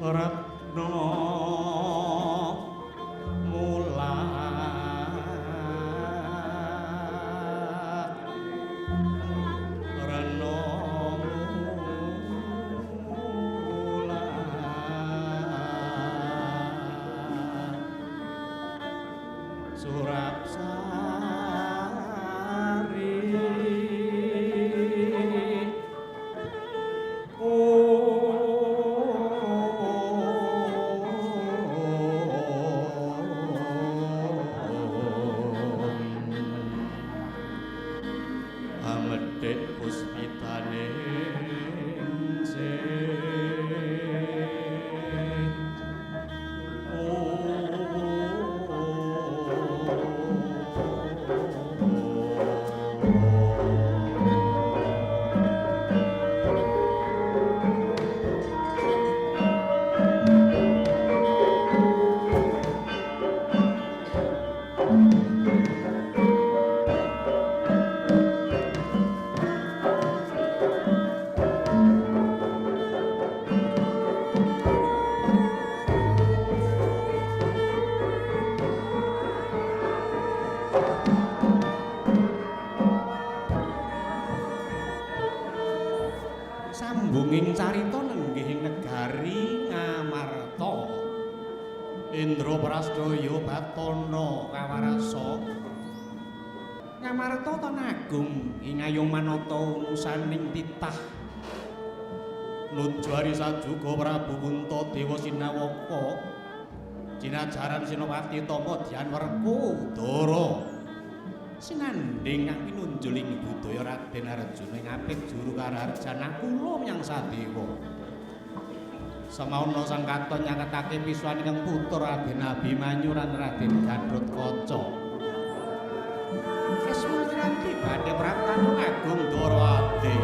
Ratna mulat Rena mulat Surapsari Amedhik puspitane sambunging carita nenggih negari Ngamarta Indra Prasdaya Batana kawarasa Ngamarta Tanagung ing ayung manata unusaning titah Nujwari sajuga Prabu Kuntadewa Sinawaka Jinajaran Senopati Tama Dyanwerka Udara sinanding kang pinunjuling budaya Raden Arjuna ing apit juru kararjana kula menyang Sadewa. Semauna sang katon nyaketake pisuwaning putra Raden Abimanyu lan Raden Gatotkaca. Esma piranti badhe praptanu agung Dwarawati.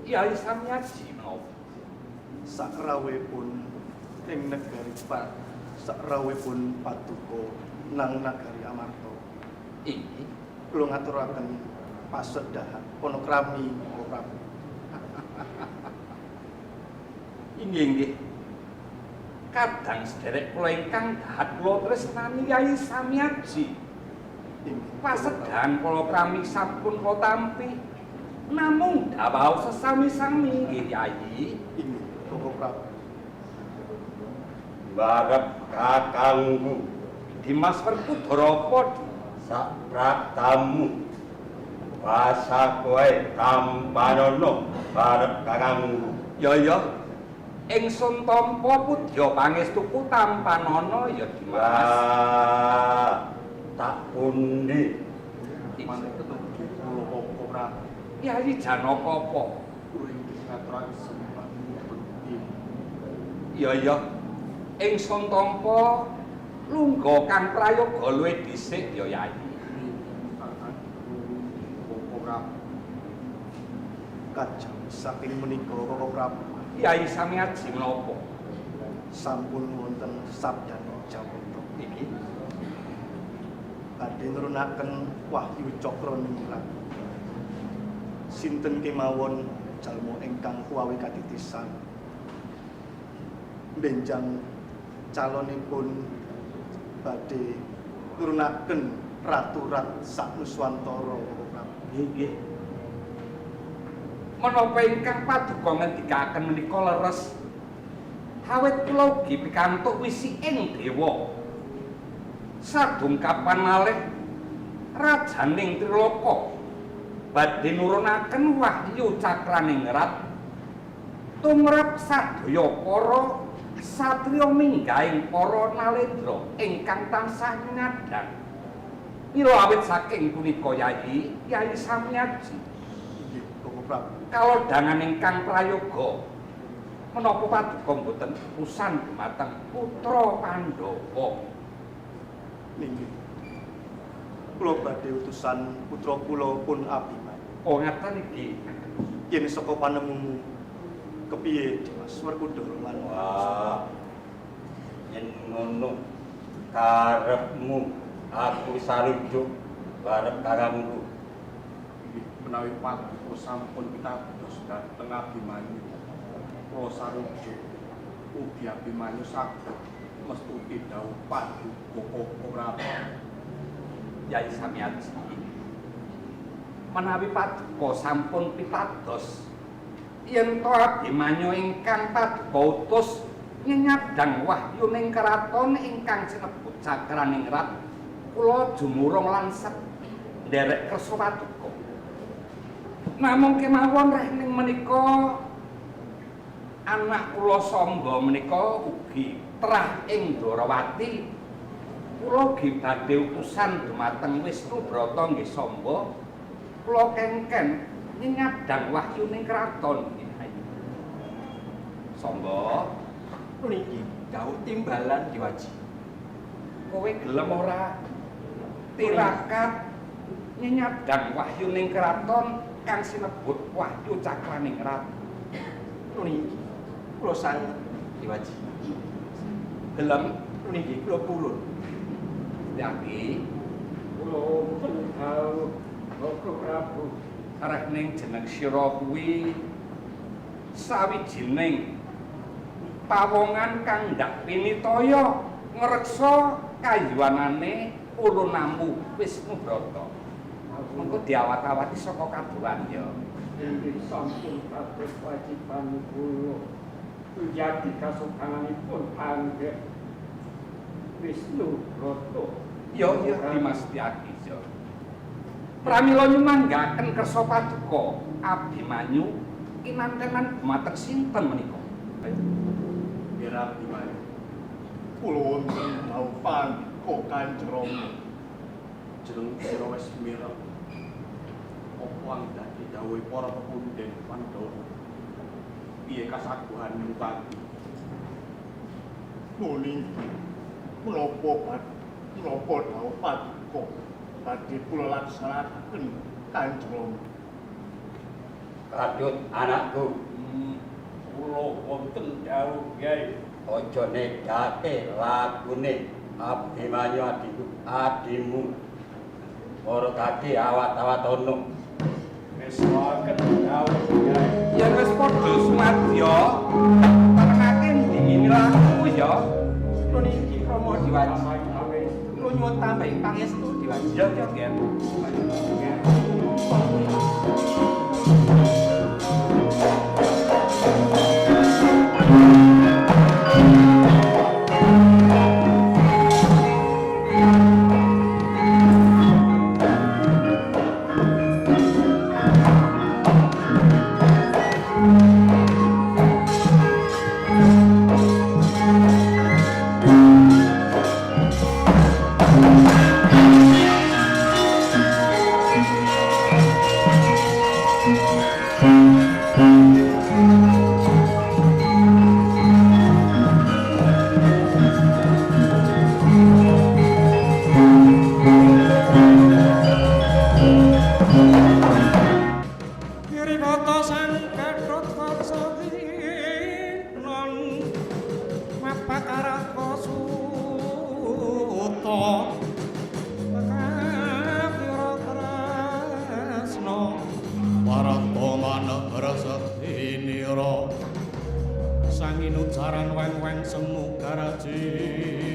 Kyai Samyaji menapa? Sakrawipun ing negari sakrawipun paduka nang nagari Amarta. Inggih, Kula ngaturaken pasedahan panakrami Prabu. inggih. Kadang sederek kula ingkang dahat kula tresnani Kyai Samyaji. Pasedahan panakrami sampun kula tampi. Namung dawuh sesami-sami nggih Kyai. Inggih, Prabu. Barep kakangku Dimas Werkudara sak pratamu wasa kowe tampanono barep kakangku. Ya. Ingsun tampa pudya pangestuku tampanana ya Dimas. Wah, tak pundi Maneh ketemu kula Prabu. Kyai Janaka apa? Kula inggih ngaturaken sembah bekti. Ya. Ingsun tampa lungga kang prayoga luwih dhisik ya Kyai. Kajeng saking menika Prabu. Kyai Samyaji menapa? sampun wonten sabdane Jawata iki badhe nurunaken wahyu cakra ningrat. Sinten kemawon jalma ingkang kuwawi katitisan benjang calonipun badhe nurunaken ratu-rat sak nuswantara. Nggih. Menapa ingkang paduka ngendikaken menika leres? Awit kula ugi pikantuk wisiking dewa. Sadung kapan malih rajaning Triloka badhe nurunaken wahyu cakraning rat tumrap sadaya para satriya minggahing para nalendra ingkang tansah nyadhang. Mila awit saking punika Yayi Samyaji Inggih, Koko Prabu. kalodhangan ingkang prayoga menapa paduka boten usan dumateng putra Pandhawa. Nggih. Kula badhe utusan putra kula pun Abimanyu. Oh ngaten iki. Yen saka panemumu kepiye Dimas Werkudara lan Wah, yen ngono karepmu aku sarujuk barep kakangku. Inggih, menawi paduka sampun pitados dhateng Abimanyu. Kula sarujuk ugi Abimanyu saged mestuti dawuh paduka Koko Prabu. Yayi Samyaji. Menawi paduka sampun pitados yen to Abimanyu ingkang paduka utus nyadhang wahyuning keraton ingkang sinebut Cakraning Rat, kula jumurung lansep nderek kersa paduka. Namung kemawon reh ning menika anak kula Samba menika ugi trah ing Dwarawati. Kula ugi badhe utusan dumateng Wisnubrata nggih Samba. Kula kengken nyadhang wahyuning kraton nggih. Samba, Niki dawuh timbalan Diwaji. kowe gelem ora tirakat nyadhang wahyuning kraton kang sinebut Wahyu Cakraning Rat? Niki kula sanget Diwaji. Gelem Niki kula pulun. Yaki Kula pun dawuh Koko Prabu. arep ning jeneng sira kuwi sawijining pawongan kang ndak pinitaya ngreksa kayuwanane ulun namu Wisnubrata. Mengko diawat-awati saka kaduwan ya. Inggih sampun kados wajiban kula. Njagi kasukananipun anggih Wisnubrata. Ya Dimas Tyaki ya. Pramila nyumanggaken kersa paduka Abimanyu kinantenan dumateng sinten menika? Nggih Abimanyu. Kula wonten dawuh pandika Kanjeng Rama. Jeneng sira wis mireng. Apa dadi dawuhe para pepunden Pandhawa. Piye kasaguhan nyutaki. Nuli menapa dawuh paduka badhe kula laksanaken Kanjeng Rama. Kadut anakku, Kula wonten dawuh Kyai. aja negake lagune Abimanyu adimu. Ora kaki awat-awatono. Wis waken dawuh Kyai. Ya wis padha sumadya. Tenengake ndingini laku ya. Niki Rama Diwaji. Sami-sami. Kula nyuwun tambahi pangestu Diwaji. Ya Gen. jaran weng-weng semu garajita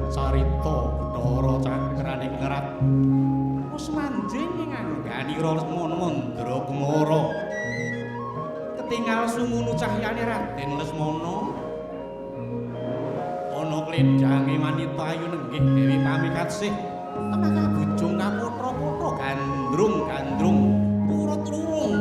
carita Bathara Cakraning Ngerat wis manjing ngangganira Lesmana Mandrakumara ketingal sumunu cahyane Raden Lesmana ana klenjange wanita ayu nenggih Dewi Pamikatsih temaka bujung kapotra-potra gandrung-gandrung turut-turung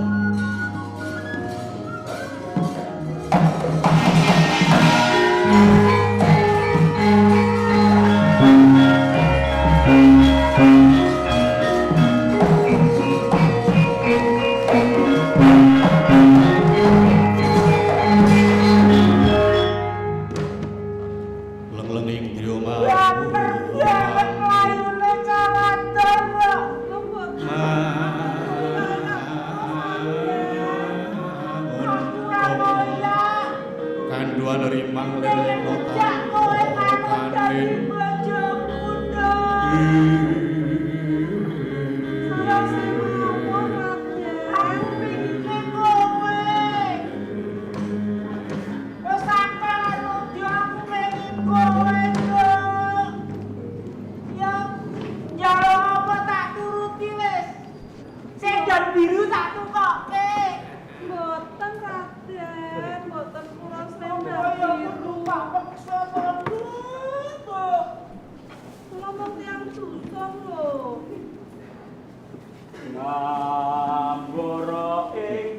Ngambara ing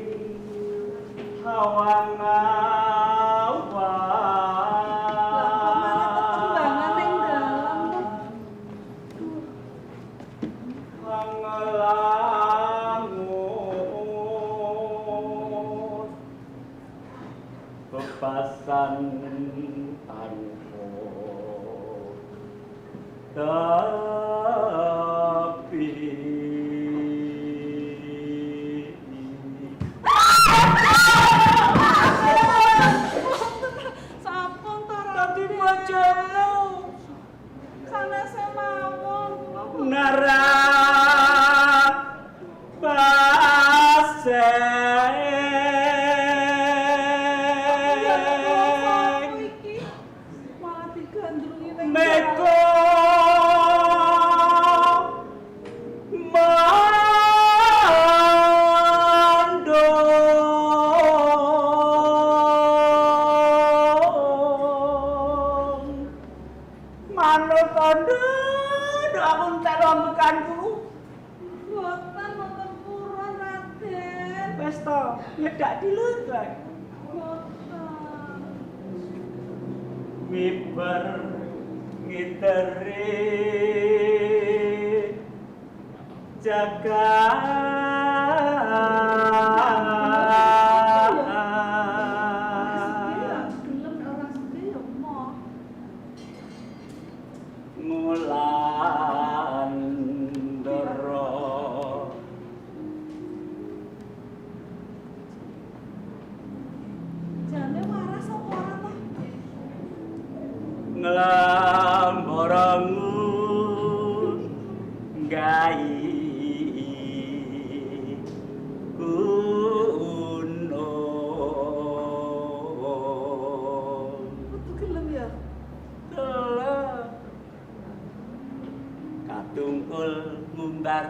hawang bebasan tanpa tapi sampun tadi bojomu sanese mawon nara base Meko mando aku entek rombekanku. Boten wonten purun Raden. Wes to, nyedak dilut wae. Boten. Miber ngiteri Gelem ora sedih ya moh. ngulan doro Jane waras apa ora to? nglamborangun gai kuno Kudu gelem ya. katungkul ngumbar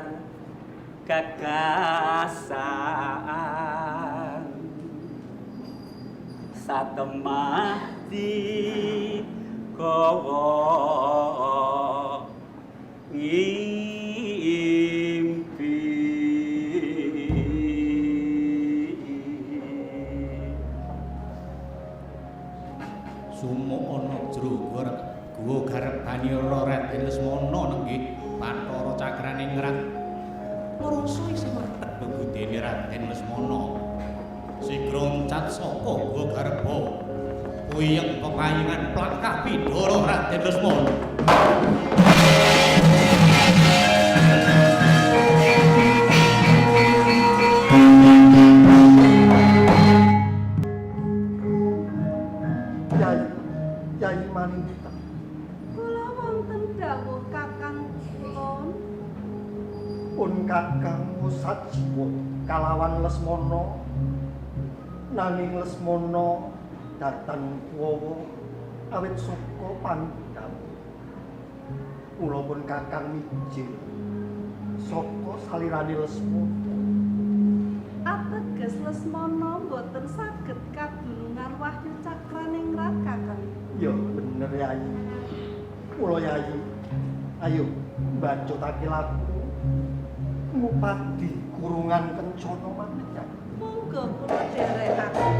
gagasan satemah di kowo ngimpi Sumuk ana jero guwa garepane Raden Lesmana nenggih Bathara Cakraning Ngrat. Ngrasa isih mrepet bebudene Raden Lesmana. Sigra ncat saka guwa garba. Puyeng pepayangan plakah Bidara Raden Lesmana. Yai Manita. Kula wonten dawuh Kakang Pun. Pun kakang musat jiwa kalawan Lesmana. Nanging Lesmana datang kuwawa awit saka Pandhawa. Kula pun kakang mijil saka salirane Lesmana. Ateges Lesmana boten saged kadulungan Wahyu Cakraning Ngrat Kakang. Ya bener Yai. Kula Yai. Ayo mbacutake lagu ngupadi kurungan kencana maneh. Monggo kula dherekaken.